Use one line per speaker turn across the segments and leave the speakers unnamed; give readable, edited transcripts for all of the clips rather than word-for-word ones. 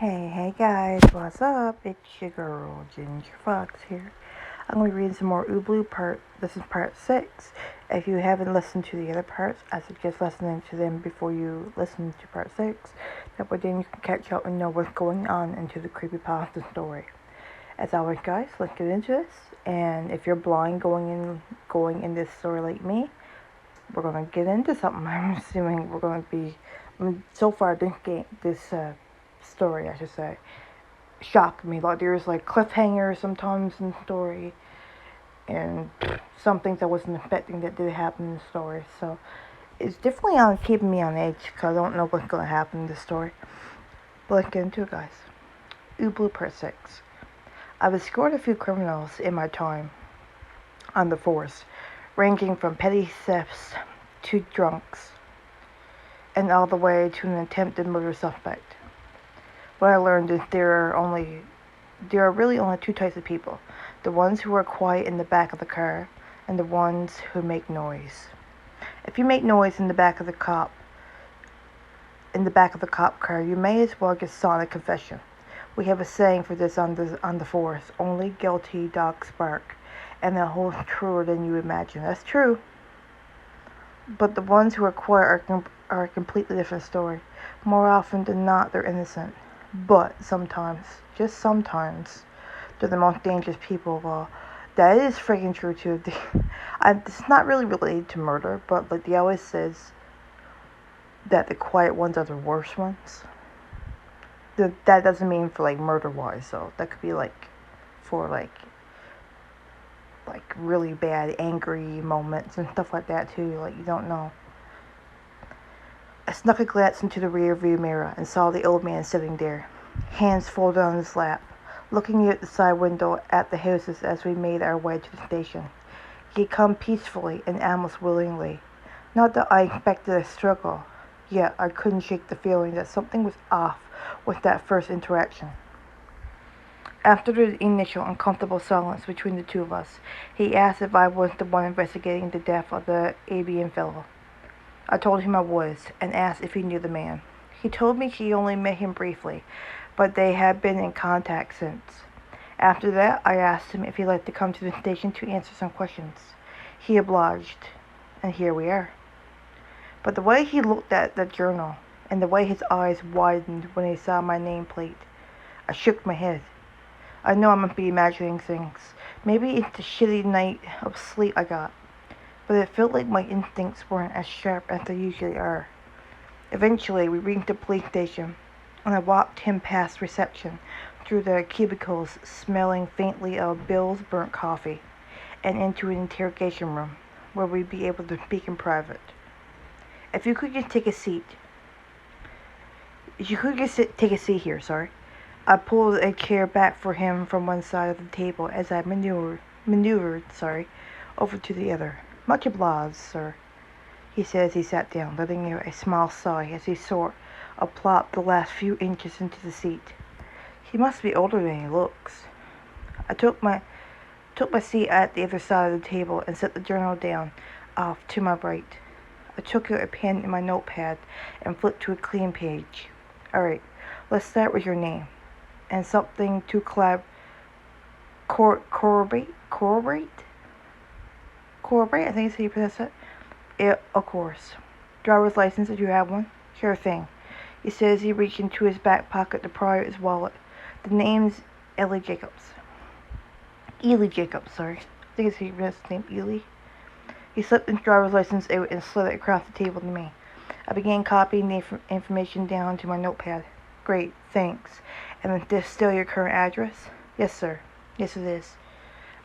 Hey guys, what's up? It's your girl, Ginger Fox here. I'm going to be reading some more Ubloo this is part 6. If you haven't listened to the other parts, I suggest listening to them before you listen to part 6. That way then you can catch up and know what's going on into the Creepypasta story. As always guys, let's get into this. And if you're blind going in this story like me, we're going to get into something. I'm assuming we're going to be, so far this story, I should say, shocked me. Like there's like cliffhangers sometimes in the story, and some things I wasn't expecting that did happen in the story. So it's definitely on keeping me on edge because I don't know what's going to happen in this story. But let's get into it, guys. Ubloo Part 6. I've escorted a few criminals in my time on the force, ranging from petty thefts to drunks, and all the way to an attempted murder suspect. What I learned is there are really only two types of people: the ones who are quiet in the back of the car, and the ones who make noise. If you make noise in the back of the cop car, you may as well get sought a confession. We have a saying for this on the force: only guilty dogs bark, and that holds truer than you imagine. That's true. But the ones who are quiet are a completely different story. More often than not, they're innocent. But sometimes, just sometimes, they're the most dangerous people of all. That is freaking true too. It's not really related to murder, but like they always says that the quiet ones are the worst ones. That doesn't mean for like murder wise, so that could be like for like really bad angry moments and stuff like that too. Like you don't know. I snuck a glance into the rear view mirror and saw the old man sitting there, hands folded on his lap, looking out the side window at the houses as we made our way to the station. He had come peacefully and almost willingly. Not that I expected a struggle, yet I couldn't shake the feeling that something was off with that first interaction. After the initial uncomfortable silence between the two of us, he asked if I was the one investigating the death of the Avian fellow. I told him I was, and asked if he knew the man. He told me he only met him briefly, but they had been in contact since. After that, I asked him if he'd like to come to the station to answer some questions. He obliged, and here we are. But the way he looked at the journal, and the way his eyes widened when he saw my nameplate, I shook my head. I know I must be imagining things. Maybe it's the shitty night of sleep I got. But it felt like my instincts weren't as sharp as they usually are. Eventually, we reached the police station, and I walked him past reception, through the cubicles smelling faintly of Bill's burnt coffee, and into an interrogation room, where we'd be able to speak in private. If you could just take a seat here, sorry. I pulled a chair back for him from one side of the table as I maneuvered, over to the other. Much obliged, sir, he said as he sat down, letting out a small sigh as he sort of plopped the last few inches into the seat. He must be older than he looks. I took my seat at the other side of the table and set the journal down off to my right. I took out a pen and my notepad and flipped to a clean page. All right, let's start with your name and something to corroborate. Corroborate, I think is how you pronounce it. Yeah, of course. Driver's license, if you have one. Sure thing. He says he reached into his back pocket to pry out his wallet. The name's Ely Jacobs. I think it's how you pronounce his name, Ely. He slipped his driver's license out and slid it across the table to me. I began copying the information down to my notepad. Great, thanks. And is this still your current address? Yes, sir. Yes, it is.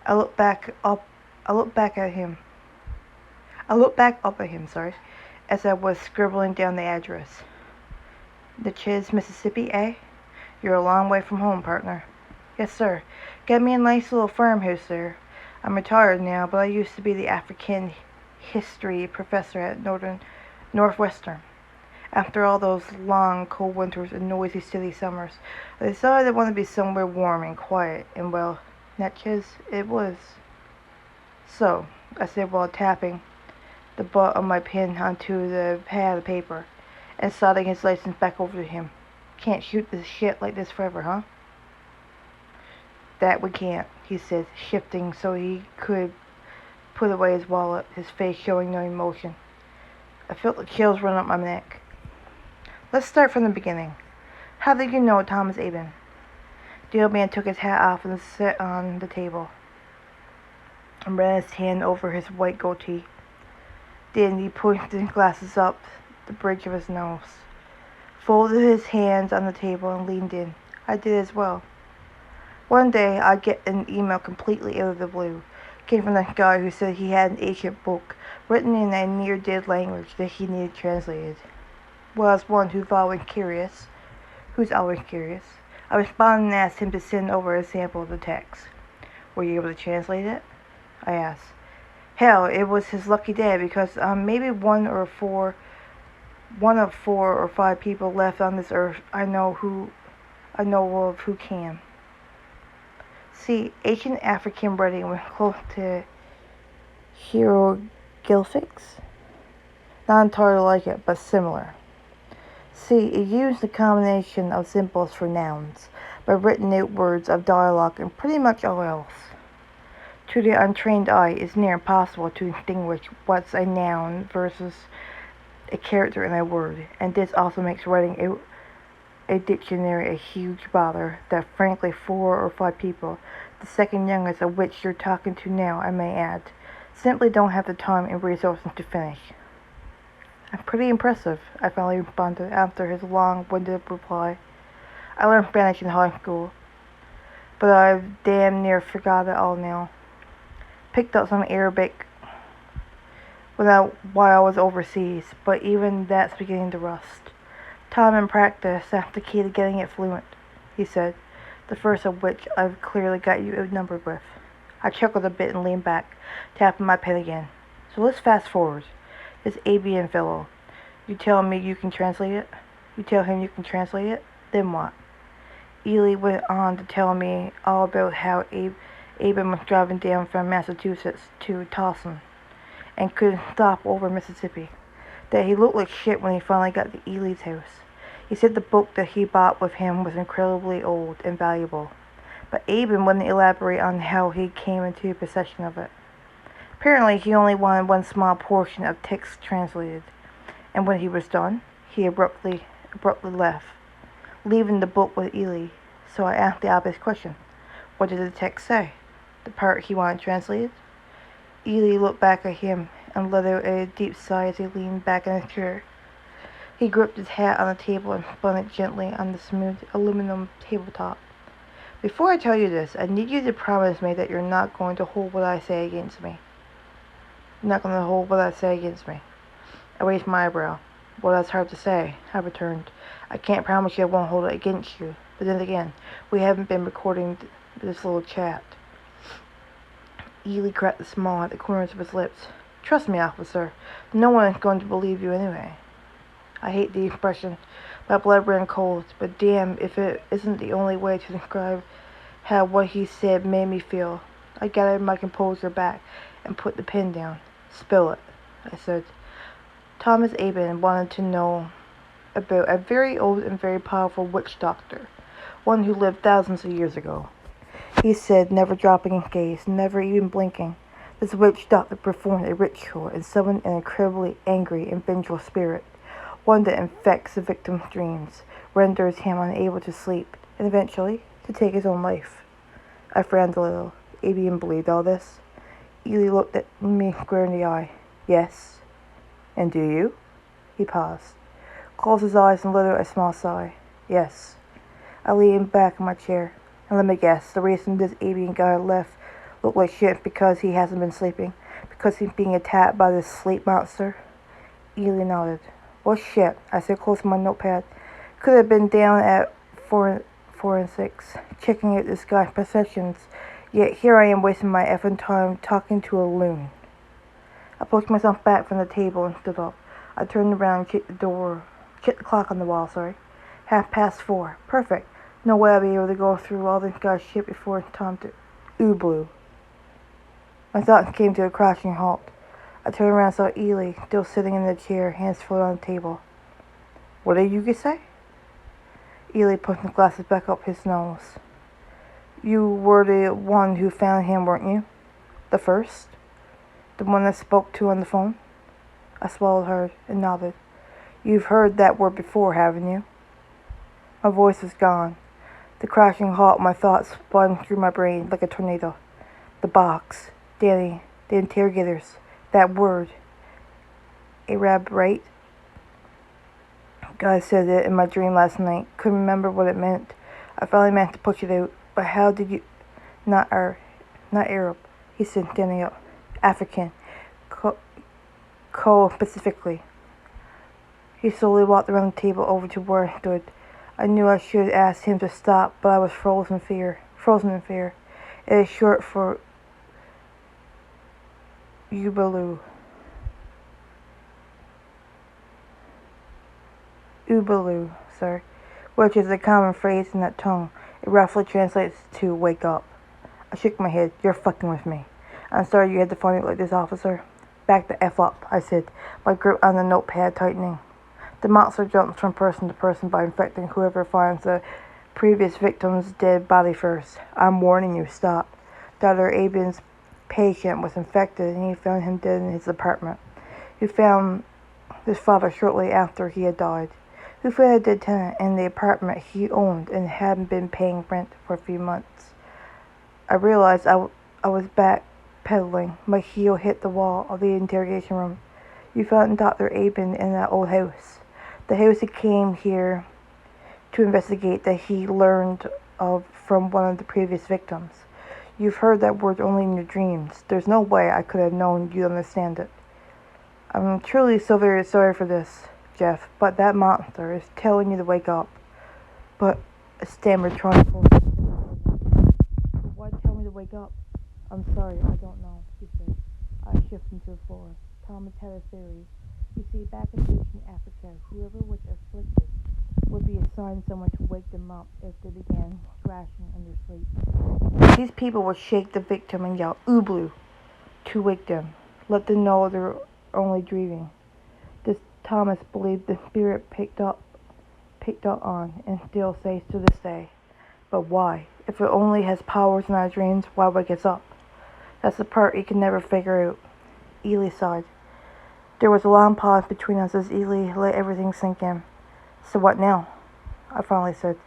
I looked back up at him, as I was scribbling down the address. Natchez, Mississippi, eh? You're a long way from home, partner. Yes, sir. Got me a nice little farmhouse there. I'm retired now, but I used to be the African history professor at Northwestern. After all those long, cold winters and noisy city summers, I decided I wanted to be somewhere warm and quiet, and well, Natchez it was. So, I said while tapping the butt of my pen onto the pad of paper and sliding his license back over to him. Can't shoot this shit like this forever, huh? That we can't, he said, shifting so he could put away his wallet, his face showing no emotion. I felt the chills run up my neck. Let's start from the beginning. How did you know Thomas Aben? The old man took his hat off and sat on the table and ran his hand over his white goatee. Then he pushed his glasses up the bridge of his nose, folded his hands on the table and leaned in. I did as well. One day I'd get an email completely out of the blue. It came from that guy who said he had an ancient book written in a near-dead language that he needed translated. Well, as one who's always curious, I responded and asked him to send over a sample of the text. Were you able to translate it? I asked. Hell, it was his lucky day because maybe one of 4 or 5 people left on this earth I know of who can. See, ancient African writing was close to hieroglyphics. Not entirely like it, but similar. See, it used a combination of symbols for nouns, but written out words of dialogue and pretty much all else. To the untrained eye, it's near impossible to distinguish what's a noun versus a character in a word, and this also makes writing a dictionary a huge bother that frankly 4 or 5 people, the second youngest of which you're talking to now, I may add, simply don't have the time and resources to finish. I'm pretty impressive, I finally responded after his long-winded reply. I learned Spanish in high school, but I've damn near forgot it all now. Picked up some Arabic while I was overseas, but even that's beginning to rust. Time and practice, that's the key to getting it fluent, he said, the first of which I've clearly got you outnumbered with. I chuckled a bit and leaned back, tapping my pen again. So let's fast forward. This Abian fellow. You tell me you can translate it? You tell him you can translate it? Then what? Ely went on to tell me all about how Aben was driving down from Massachusetts to Towson and couldn't stop over Mississippi. That he looked like shit when he finally got to Ely's house. He said the book that he bought with him was incredibly old and valuable, but Aben wouldn't elaborate on how he came into possession of it. Apparently, he only wanted one small portion of text translated, and when he was done, he abruptly left, leaving the book with Ely. So I asked the obvious question. What did the text say? The part he wanted translated? Ely looked back at him and let out a deep sigh as he leaned back in his chair. He gripped his hat on the table and spun it gently on the smooth aluminum tabletop. Before I tell you this, I need you to promise me that you're not going to hold what I say against me. You're not going to hold what I say against me. I raised my eyebrow. Well, that's hard to say, I returned. I can't promise you I won't hold it against you. But then again, we haven't been recording this little chat. Ely cracked a smile at the corners of his lips. Trust me, officer. No one is going to believe you anyway. I hate the expression. My blood ran cold, but damn if it isn't the only way to describe how what he said made me feel. I gathered my composure back and put the pen down. Spill it, I said. Thomas Aben wanted to know about a very old and very powerful witch doctor, one who lived thousands of years ago. He said, never dropping his gaze, never even blinking. This witch doctor performed a ritual and summoned an incredibly angry and vengeful spirit, one that infects the victim's dreams, renders him unable to sleep, and eventually to take his own life. I frowned a little. Abian believed all this. Ely looked at me square in the eye. Yes. And do you? He paused, closed his eyes and let out a small sigh. Yes. I leaned back in my chair. And let me guess, the reason this Abian guy left looked like shit because he hasn't been sleeping, because he's being attacked by this sleep monster? Ely nodded. Well, shit, I said, closing my notepad. Could have been down at 4 and 6, checking out this guy's possessions, yet here I am wasting my effing time talking to a loon. I pushed myself back from the table and stood up. I turned around and checked the clock on the wall, 4:30. Perfect. No way I'll be able to go through all this guy's shit before it's time to Ubloo. My thoughts came to a crashing halt. I turned around and saw Ely, still sitting in the chair, hands folded on the table. What did you say? Ely put the glasses back up his nose. You were the one who found him, weren't you? The first? The one I spoke to on the phone? I swallowed hard and nodded. You've heard that word before, haven't you? My voice was gone. The crashing halt of my thoughts spun through my brain like a tornado. The box, Danny, the interrogators, that word. Arab, right? God said it in my dream last night. Couldn't remember what it meant. I finally managed to push it out. But how did you... Not Arab, he said, standing up. African. Specifically. He slowly walked around the table over to where I stood. I knew I should ask him to stop, but I was frozen in fear. It is short for Ubloo. Ubloo, sir, which is a common phrase in that tongue. It roughly translates to wake up. I shook my head. You're fucking with me. I'm sorry you had to find it like this, officer. Back the F up, I said, my grip on the notepad tightening. The monster jumps from person to person by infecting whoever finds the previous victim's dead body first. I'm warning you, stop. Dr. Abin's patient was infected and he found him dead in his apartment. He found his father shortly after he had died. Who found a dead tenant in the apartment he owned and hadn't been paying rent for a few months. I realized I was backpedaling. My heel hit the wall of the interrogation room. You found Dr. Abin in that old house. The house he came here to investigate that he learned of from one of the previous victims. You've heard that word only in your dreams. There's no way I could have known you'd understand it. I'm truly so very sorry for this, Jeff, but that monster is telling you to wake up. But I stammered, trying to hold it. But why tell me to wake up? I'm sorry, I don't know, he said. I shifted to the floor. Thomas had a theory. You see, back in ancient Africa, whoever was afflicted would be assigned someone to wake them up if they began thrashing in their sleep. These people would shake the victim and yell, Ubloo, to wake them. Let them know they're only dreaming. This Thomas believed the spirit picked up on and still says to this day. But why? If it only has powers in our dreams, why wake us up? That's the part he can never figure out. Ely sighed. There was a long pause between us as Ely let everything sink in. So what now? I finally said.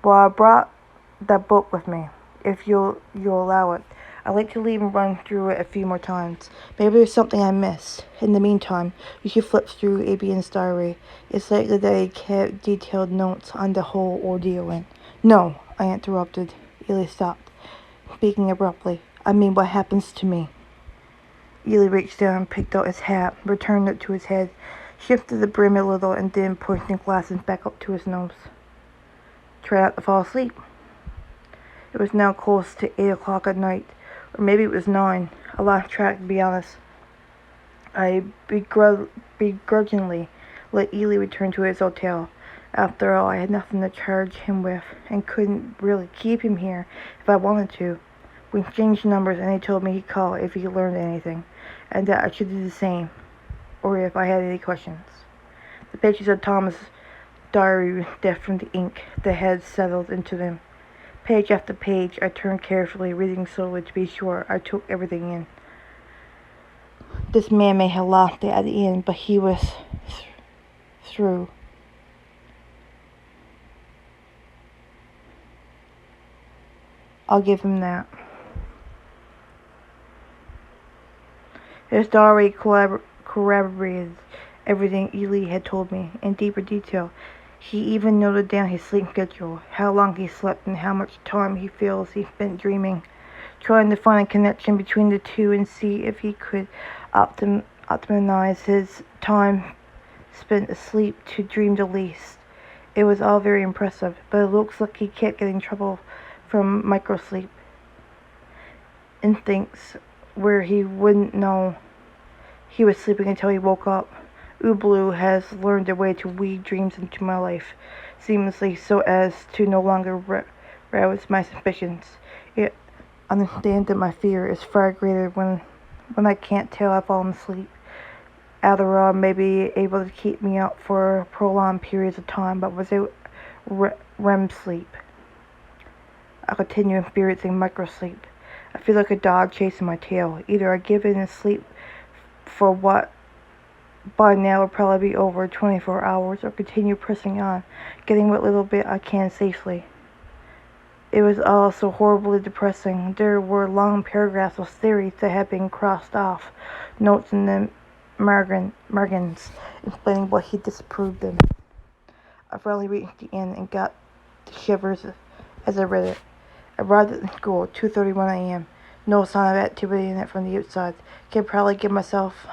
Well, I brought that book with me, if you'll allow it. I'd like to leave and run through it a few more times. Maybe there's something I missed. In the meantime, you should flip through Abian's diary. It's likely that he kept detailed notes on the whole ordeal in. No, I interrupted. Ely stopped, speaking abruptly. I mean, what happens to me? Ely reached down, picked out his hat, returned it to his head, shifted the brim a little, and then pushed the glasses back up to his nose. Tried not to fall asleep. It was now close to 8 o'clock at night, or maybe it was 9. I lost track, to be honest. I begrudgingly let Ely return to his hotel. After all, I had nothing to charge him with, and couldn't really keep him here if I wanted to. We exchanged numbers, and he told me he'd call if he learned anything, and that I should do the same, or if I had any questions. The pages of Thomas' diary were stiff from the ink that had settled into them. Page after page, I turned carefully, reading slowly to be sure I took everything in. This man may have lost it at the end, but he was through. I'll give him that. His diary corroborated everything Ely had told me in deeper detail. He even noted down his sleep schedule, how long he slept and how much time he feels he spent dreaming, trying to find a connection between the two and see if he could optimize his time spent asleep to dream the least. It was all very impressive, but it looks like he kept getting trouble from microsleep. Instincts where he wouldn't know he was sleeping until he woke up. Ubloo has learned a way to weave dreams into my life, seamlessly so as to no longer rouse my suspicions. It understands that my fear is far greater when I can't tell I've fallen asleep. Adderall may be able to keep me up for prolonged periods of time, but without REM sleep. I continue experiencing microsleep. I feel like a dog chasing my tail. Either I give in and sleep for what by now will probably be over 24 hours, or continue pressing on, getting what little bit I can safely. It was all so horribly depressing. There were long paragraphs of theories that had been crossed off, notes in the margins, explaining what he disapproved of. I finally reached the end and got the shivers as I read it. I arrived at the school at 2:31 a.m. No sign of activity in it from the outside. Could probably give myself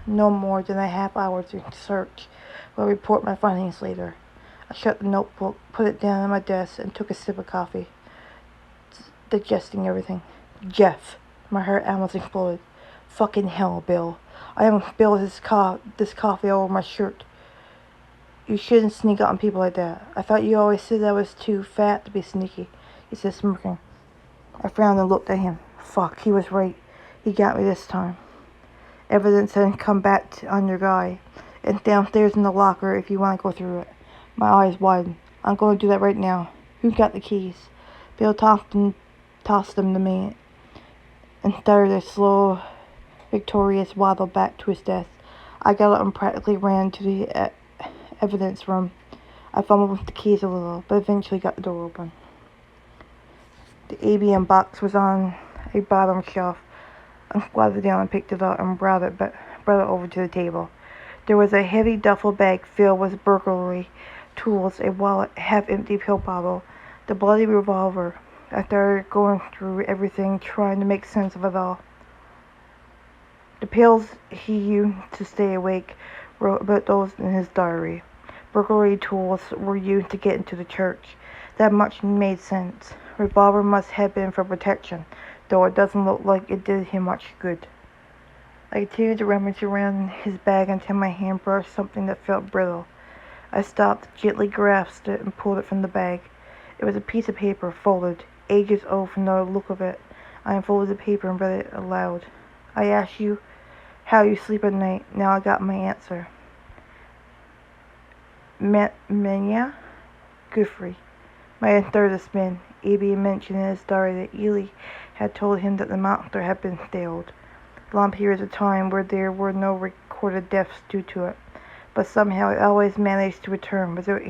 no more than a half hour to search. I'll report my findings later. I shut the notebook, put it down on my desk, and took a sip of coffee, digesting everything. Jeff. My heart almost exploded. Fucking hell, Bill. I almost spilled this coffee over my shirt. You shouldn't sneak up on people like that. I thought you always said I was too fat to be sneaky, he said, smirking. I frowned and looked at him. Fuck, he was right. He got me this time. Evidence hadn't come back on your guy. It's downstairs in the locker if you want to go through it. My eyes widened. I'm going to do that right now. Who's got the keys? Bill tossed them to me and started a slow, victorious waddle back to his desk. I got up and practically ran to the evidence room. I fumbled with the keys a little, but eventually got the door open. The ABM box was on a bottom shelf. I squatted down and picked it up and brought it over to the table. There was a heavy duffel bag filled with burglary tools, a wallet, half-empty pill bottle, the bloody revolver. I started going through everything, trying to make sense of it all. The pills he used to stay awake, wrote about those in his diary. Burglary tools were used to get into the church. That much made sense. Revolver must have been for protection, though it doesn't look like it did him much good. I continued to rummage around his bag until my hand brushed something that felt brittle. I stopped, gently grasped it, and pulled it from the bag. It was a piece of paper, folded, ages old from the look of it. I unfolded the paper and read it aloud. I asked you how you sleep at night. Now I got my answer. Menya Guthrie. My third has been. A.B. mentioned in his diary that Ely had told him that the monster had been stalled. Long periods of time where there were no recorded deaths due to it, but somehow it always managed to return without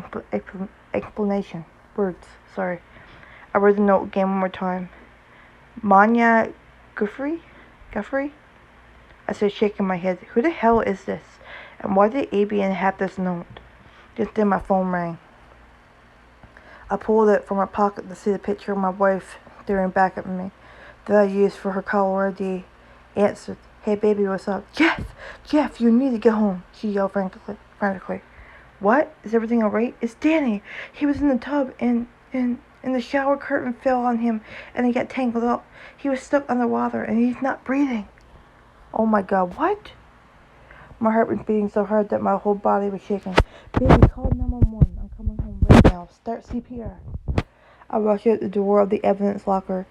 explanation. Sorry. I read the note again one more time. Manya Guthrie? I said, shaking my head. Who the hell is this? And why did ABN have this note? Just then my phone rang. I pulled it from my pocket to see the picture of my wife staring back at me that I used for her caller ID. Answered. Hey baby, what's up? Jeff, you need to get home, she yelled frantically. What? Is everything alright? It's Danny. He was in the tub and the shower curtain fell on him and he got tangled up. He was stuck underwater and he's not breathing. Oh my God, what? My heart was beating so hard that my whole body was shaking. Baby, call 911. I'm coming home right now. Start CPR. I rushed out the door of the evidence locker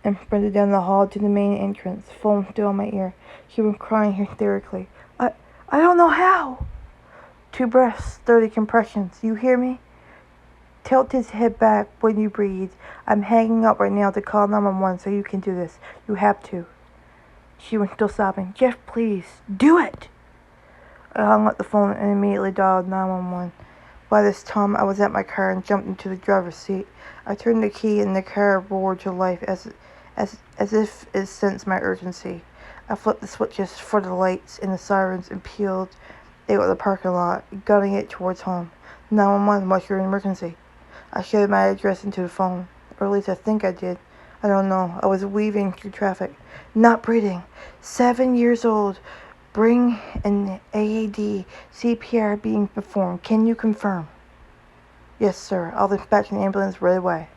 and sprinted down the hall to the main entrance, phone still in my ear. She was crying hysterically. I don't know how. 2 breaths, 30 compressions. You hear me? Tilt his head back when you breathe. I'm hanging up right now to call 911 so you can do this. You have to. She was still sobbing. Jeff, please, do it. I hung up the phone and immediately dialed 911. By this time, I was at my car and jumped into the driver's seat. I turned the key and the car roared to life as if it sensed my urgency. I flipped the switches for the lights and the sirens and peeled out of the parking lot, gunning it towards home. 911, what's your emergency? I shouted my address into the phone, or at least I think I did. I don't know. I was weaving through traffic. Not breathing. 7 years old. Bring an AED. CPR being performed. Can you confirm? Yes, sir. I'll dispatch an ambulance right away.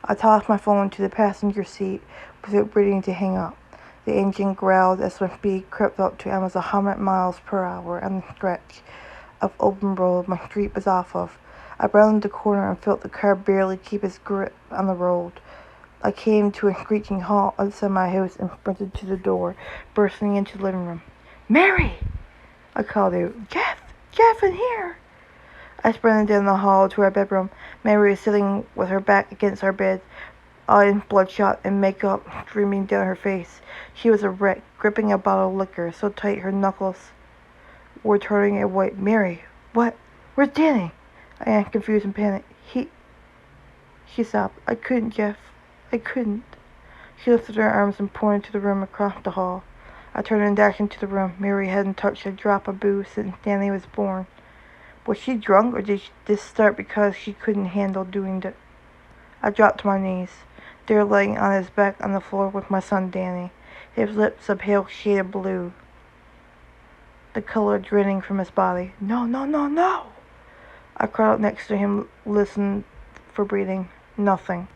I tossed my phone into the passenger seat without breathing to hang up. The engine growled as my speed crept up to almost 100 miles per hour on the stretch of open road my street was off of. I rounded the corner and felt the car barely keep its grip on the road. I came to a screeching halt outside my house and sprinted to the door, bursting into the living room. Mary! I called out. Jeff, in here! I sprinted down the hall to our bedroom. Mary was sitting with her back against our bed, eyes bloodshot and makeup streaming down her face. She was a wreck, gripping a bottle of liquor so tight her knuckles were turning a white. Mary, what? Where's Danny? I asked, confused and panicked. She sobbed. I couldn't, Jeff. I couldn't. She lifted her arms and pointed to the room across the hall. I turned and dashed into the room. Mary hadn't touched a drop of booze since Danny was born. Was she drunk, or did this start because she couldn't handle doing it? I dropped to my knees, there laying on his back on the floor with my son Danny, his lips a pale shade of blue, the color draining from his body. No, no, no, no! I crawled next to him, listened for breathing. Nothing.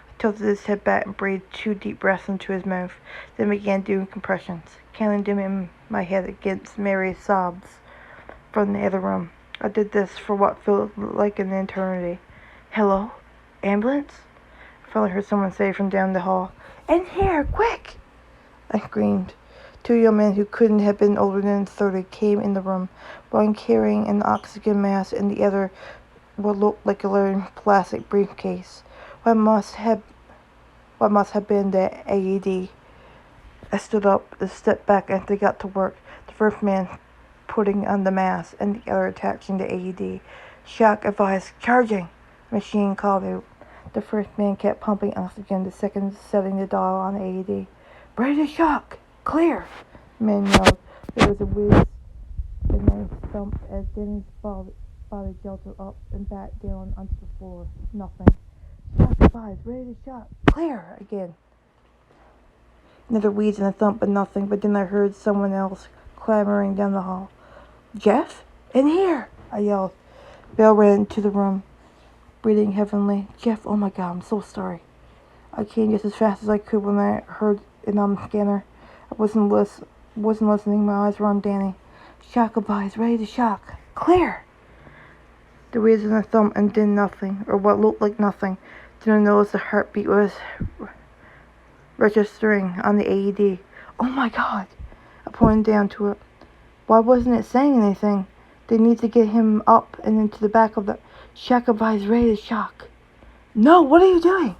I tilted his head back and breathed 2 deep breaths into his mouth, then began doing compressions, counting them in my head against Mary's sobs from the other room. I did this for what felt like an eternity. Hello? Ambulance? I finally heard someone say from down the hall. In here, quick! I screamed. 2 young men who couldn't have been older than 30 came in the room, one carrying an oxygen mask and the other what looked like a leather plastic briefcase. What must have been the AED. I stood up and stepped back as they got to work. The first man putting on the mask and the other attaching the AED. Shock advised, charging. The machine called out. The first man kept pumping oxygen, the second setting the dial on the AED. Ready to shock! Clear! The man yelled. There was a whiz and then a thump as Denny's body jolted up and back down onto the floor. Nothing. Shock advised, ready to shock. Clear! Again. Another wheeze and a thump, but nothing. But then I heard someone else clamoring down the hall. Jeff? In here! I yelled. Bill ran into the room, breathing heavily. Jeff, oh my God, I'm so sorry. I came just as fast as I could when I heard it on the scanner. I wasn't listening. My eyes were on Danny. Shock advised, ready to shock. Clear! The wheeze and a thump and then nothing, or what looked like nothing. Then I noticed the heartbeat was registering on the AED. Oh my God! I pointed down to it. Why wasn't it saying anything? They need to get him up and into the back of the shock advised, ready to shock. No, what are you doing?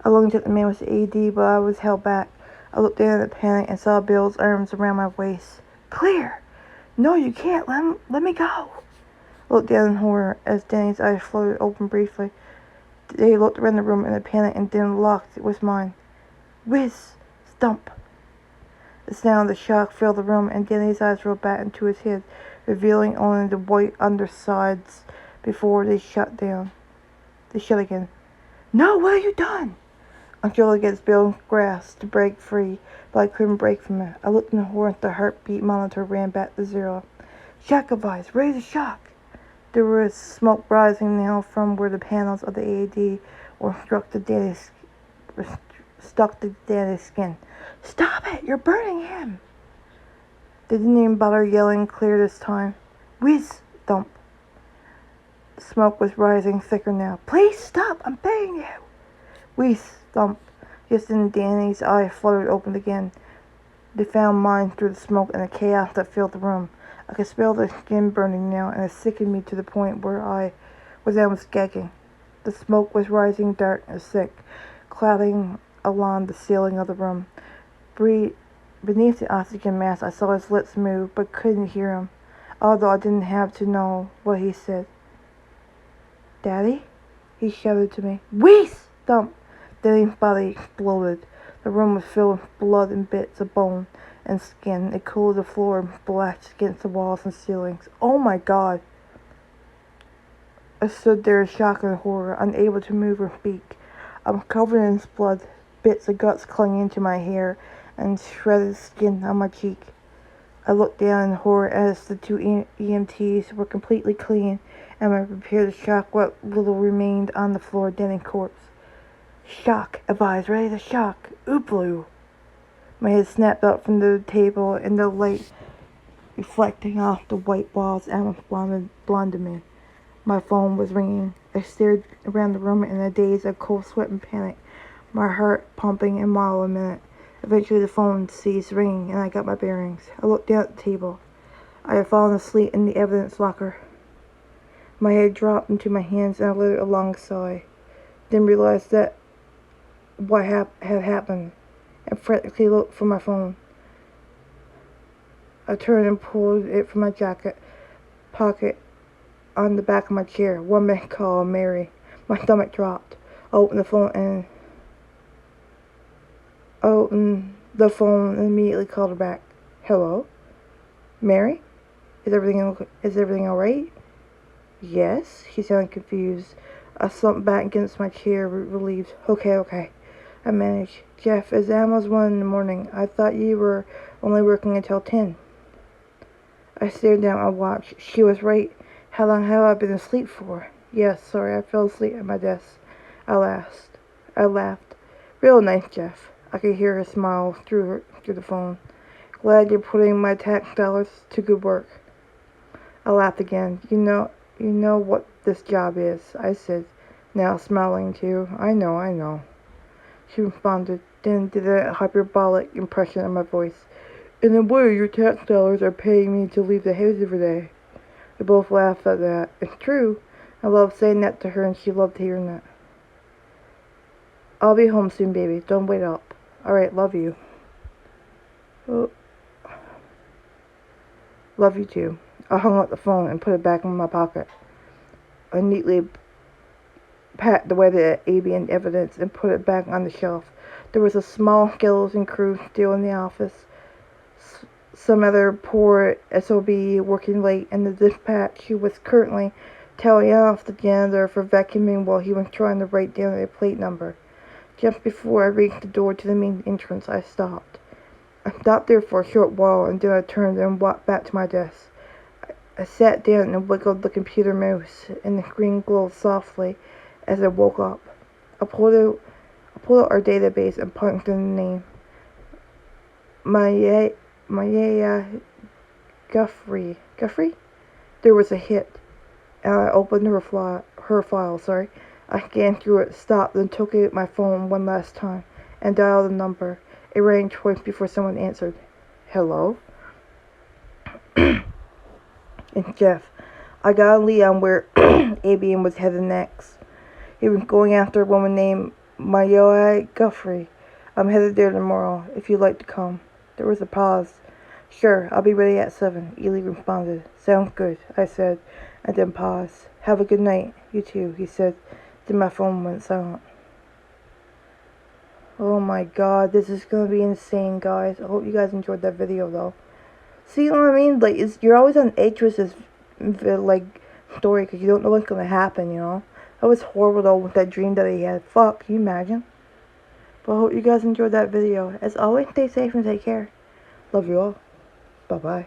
I looked at the man with the AED, but I was held back. I looked down at the panic and saw Bill's arms around my waist. Clear! No, you can't. Let me go. I looked down in horror as Danny's eyes floated open briefly. They looked around the room in a panic and then locked with mine. Whiz! Stump! The sound of the shock filled the room, and Danny's eyes rolled back into his head, revealing only the white undersides before they shut down. They shut again. No, what have you done? I struggled against Bill's grasp to break free, but I couldn't break from it. I looked in horror as the heartbeat monitor ran back to 0. Shock advised, ready to shock. There was smoke rising now from where the panels of the AED were stuck to Danny's skin. Stop it! You're burning him! They didn't even bother yelling clear this time. Whiz! Thump. The smoke was rising thicker now. Please stop! I'm begging you! Whiz! Thump. Just then Danny's eye fluttered open again. They found mine through the smoke and the chaos that filled the room. I could smell the skin burning now, and it sickened me to the point where I was almost gagging. The smoke was rising dark and thick, clouding along the ceiling of the room. Beneath the oxygen mask, I saw his lips move, but couldn't hear him, although I didn't have to know what he said. Daddy? He shouted to me. Wheeze! Thump! Danny's body exploded. The room was filled with blood and bits of bone and skin. It cooled the floor and splashed against the walls and ceilings. Oh my God! I stood there in shock and horror, unable to move or speak. I'm covered in blood, bits of guts clinging to my hair, and shredded skin on my cheek. I looked down in horror as the 2 EMTs were completely clean, and were prepared to shock what little remained on the floor, dead and corpse. Shock advised, ready to shock. Ubloo. My head snapped up from the table, and the light reflecting off the white walls almost blinded me. My phone was ringing. I stared around the room in a daze of cold sweat and panic, my heart pumping a mile a minute. Eventually the phone ceased ringing, and I got my bearings. I looked down at the table. I had fallen asleep in the evidence locker. My head dropped into my hands and I let out a long sigh. Then realized that what had happened and frantically looked for my phone. I turned and pulled it from my jacket pocket on the back of my chair. One minute call, Mary. My stomach dropped. I opened the phone and immediately called her back. Hello? Mary? Is everything alright? Yes, she sounded confused. I slumped back against my chair, relieved. Okay. I managed. Jeff, it's almost 1 in the morning. I thought you were only working until 10. I stared down at my watch. She was right. How long have I been asleep for? Yes, sorry, I fell asleep at my desk. I laughed. Real nice, Jeff. I could hear her smile through the phone. Glad you're putting my tax dollars to good work. I laughed again. You know what this job is, I said, now smiling too. I know. She responded, then did a hyperbolic impression of my voice. In a way, your tax dollars are paying me to leave the house every day. We both laughed at that. It's true. I loved saying that to her, and she loved hearing that. I'll be home soon, baby. Don't wait up. Alright, love you. Oh. Love you too. I hung up the phone and put it back in my pocket. I neatly packed away the alien evidence and put it back on the shelf. There was a small skeleton crew still in the office. Some other poor SOB working late, and the dispatch who was currently telling off the janitor for vacuuming while he was trying to write down a plate number. Just before I reached the door to the main entrance, I stopped. I stopped there for a short while, and then I turned and walked back to my desk. I sat down and wiggled the computer mouse, and the screen glowed softly as I woke up. I pulled out our database and punched in the name. Maya Guthrie. There was a hit, and I opened her file. I scanned through it, stopped, then took out my phone one last time and dialed the number. It rang twice before someone answered. Hello? It's Jeff. I got a lead on where ABM was headed next. He was going after a woman named Maya Guthrie. I'm headed there tomorrow, if you'd like to come. There was a pause. Sure, I'll be ready at 7, Ely responded. Sounds good, I said, and then paused. Have a good night, you too, he said. Then my phone went silent. Oh my god, this is gonna be insane, guys. I hope you guys enjoyed that video, though. See what I mean? Like, you're always on edge with this, story, because you don't know what's gonna happen, you know? That was horrible, though, with that dream that he had. Fuck, can you imagine? But I hope you guys enjoyed that video. As always, stay safe and take care. Love you all. Bye-bye.